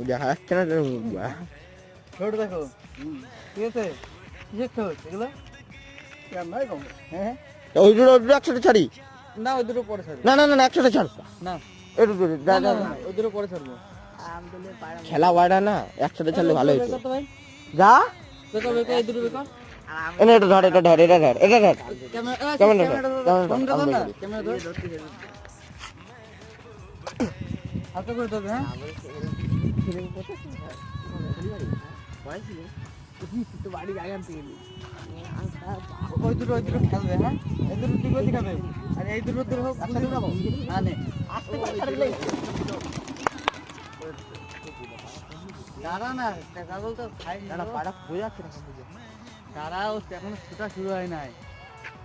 দেখা যাচ্ছে না ছোট দেখো ঠিক আছে কিসের ছোট এগুলো নাই কম হ্যাঁ ওই দুটো একসাথে ছাড়ি না ওই দুটো পরে ছাড়বো না না না একসাথে ছাড় না একটু যা যা ওই দুটো পরে ছাড়বো খেলা বাইরা না একসাথে ছাড়লে ভালো হতো বেকার তো ভাই যা বেকার বেকার এই দুটো বেকার এনে এটা ধর এটা ধর এটা ধর এটা ধর ক্যামেরা ক্যামেরা ধর, ফোনটা ধর না ক্যামেরা ক্যামেরা ধর হালকা করে ধরবে হ্যাঁ ওই দুটো খেলবে হ্যাঁ এই দুটো ঠিক করে খাবে আর এই দুটো তোর হোক আচ্ছা খাবো হ্যাঁ নে দাঁড়া না কাগজ তো খাই দাঁড়া পাড়া হয়ে যাচ্ছে না দাঁড়া ও এখনো ছোটা শুরু হয় নাই